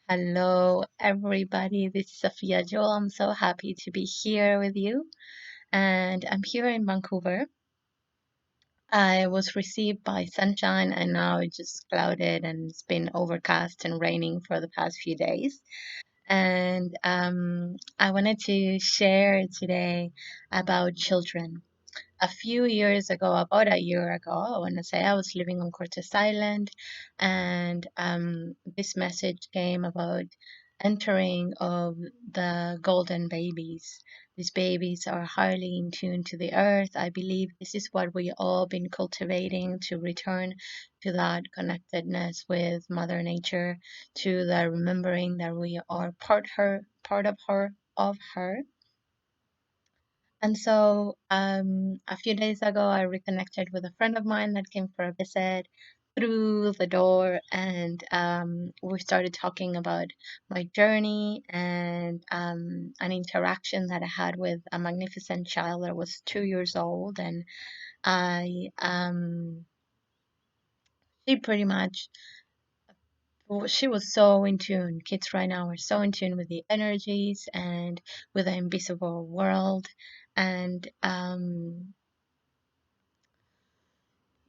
Hello, everybody. This is Sophia Joel. I'm so happy to be here with you. And I'm here in Vancouver. I was received by sunshine and now it's just clouded and it's been overcast and raining for the past few days. And I wanted to share today about children. A few years ago, about a year ago, I want to say I was living on Cortes Island, and this message came about entering of the golden babies. These babies are highly in tune to the earth. I believe this is what we all been cultivating to return to that connectedness with Mother Nature, to the remembering that we are part of her. And so, a few days ago, I reconnected with a friend of mine that came for a visit through the door, and we started talking about my journey and an interaction that I had with a magnificent child that was 2 years old, and I she pretty much she was so in tune. Kids right now are so in tune with the energies and with the invisible world, and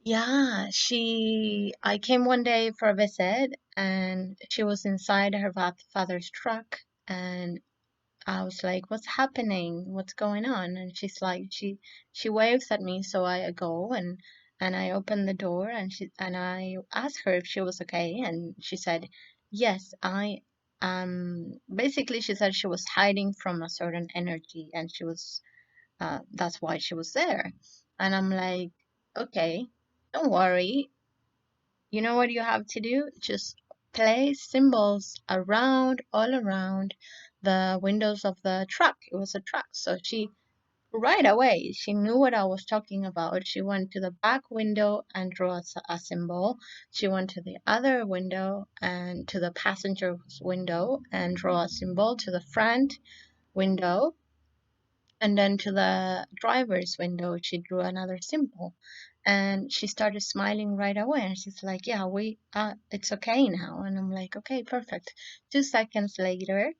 yeah, I came one day for a visit and she was inside her father's truck, and I was like, "What's happening? What's going on?" And she's like, she waves at me, so I go and I open the door and I asked her if she was okay, and she said, "Yes, I basically she said she was hiding from a certain energy and she was that's why she was there." And I'm like, "Okay, don't worry. You know what you have to do? Just place symbols around, all around the windows of the truck." It was a truck. So she, right away, she knew what I was talking about. She went to the back window and drew us a symbol. She went to the other window and to the passenger's window and drew a symbol, to the front window, and then to the driver's window, she drew another symbol. And she started smiling right away. And she's like, "Yeah, it's okay now." And I'm like, "Okay, perfect." 2 seconds later,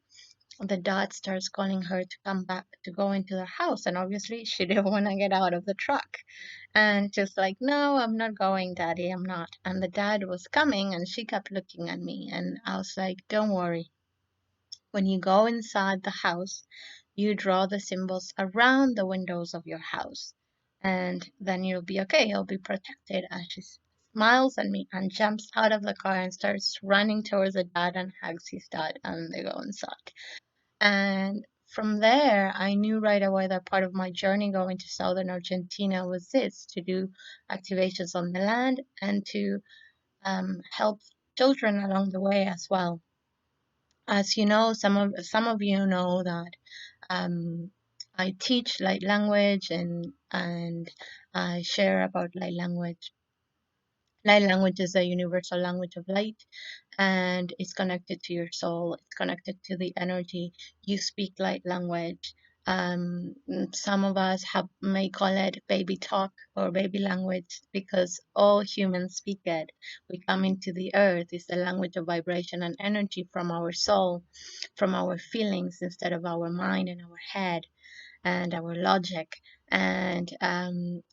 the dad starts calling her to come back to go into the house. And obviously, she didn't want to get out of the truck. And she's like, "No, I'm not going, Daddy, I'm not." And the dad was coming and she kept looking at me. And I was like, "Don't worry. When you go inside the house, you draw the symbols around the windows of your house, and then you'll be okay. You'll be protected." And she smiles at me and jumps out of the car and starts running towards the dad and hugs his dad, and they go inside. And from there, I knew right away that part of my journey going to southern Argentina was this, to do activations on the land and to help children along the way as well. As you know, some of you know that I teach light language, and I share about light language. Light language is a universal language of light, and it's connected to your soul. It's connected to the energy. You speak light language. Some of us may call it baby talk or baby language because all humans speak it. We come into the earth. It's the language of vibration and energy from our soul, from our feelings instead of our mind and our head and our logic. And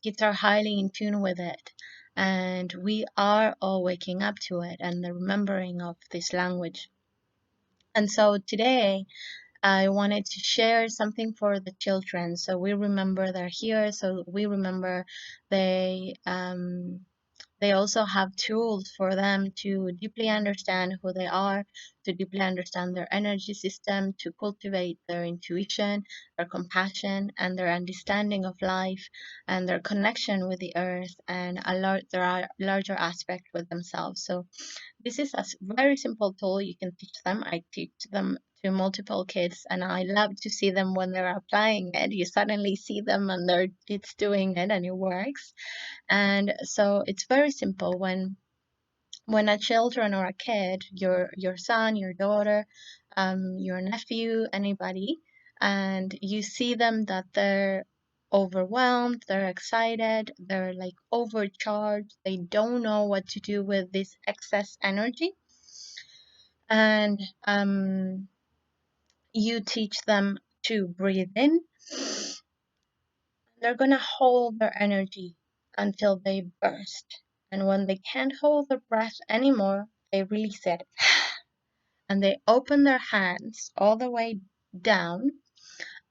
kids are highly in tune with it. And we are all waking up to it and the remembering of this language. And so today, I wanted to share something for the children. So we remember they're here. So we remember they they also have tools for them to deeply understand who they are, to deeply understand their energy system, to cultivate their intuition, their compassion, and their understanding of life, and their connection with the earth, and their larger aspect with themselves. So this is a very simple tool you can teach them. I teach them to multiple kids, and I love to see them when they're applying it. You suddenly see them and it's doing it and it works. And so it's very simple. When a children or a kid, your son, your daughter, your nephew, anybody, and you see them that they're overwhelmed, they're excited, they're like overcharged, they don't know what to do with this excess energy. And you teach them to breathe in. They're gonna hold their energy until they burst. And when they can't hold their breath anymore, they release it. And they open their hands all the way down.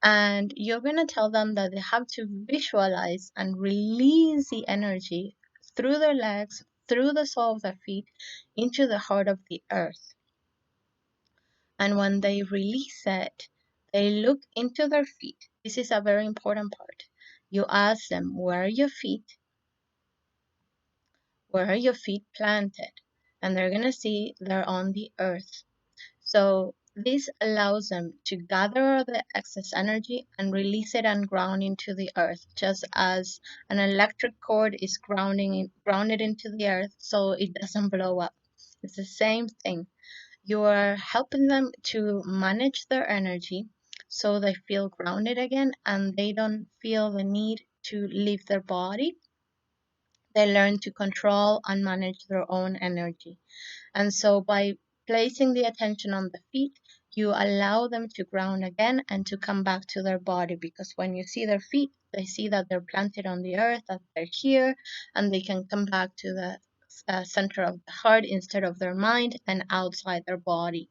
And you're gonna tell them that they have to visualize and release the energy through their legs, through the sole of their feet, into the heart of the earth. And when they release it, they look into their feet. This is a very important part. You ask them, where are your feet? Where are your feet planted? And they're going to see they're on the earth. So this allows them to gather the excess energy and release it and ground into the earth, just as an electric cord is grounded into the earth so it doesn't blow up. It's the same thing. You are helping them to manage their energy so they feel grounded again and they don't feel the need to leave their body. They learn to control and manage their own energy. And so by placing the attention on the feet, you allow them to ground again and to come back to their body, because when you see their feet, they see that they're planted on the earth, that they're here, and they can come back to the center of the heart instead of their mind and outside their body.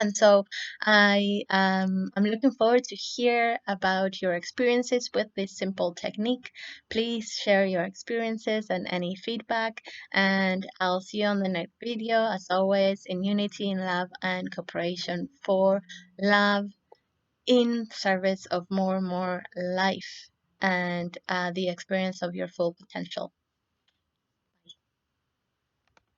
And so I'm looking forward to hear about your experiences with this simple technique. Please share your experiences and any feedback, and I'll see you on the next video. As always, in unity, in love, and cooperation for love, in service of more and more life and the experience of your full potential.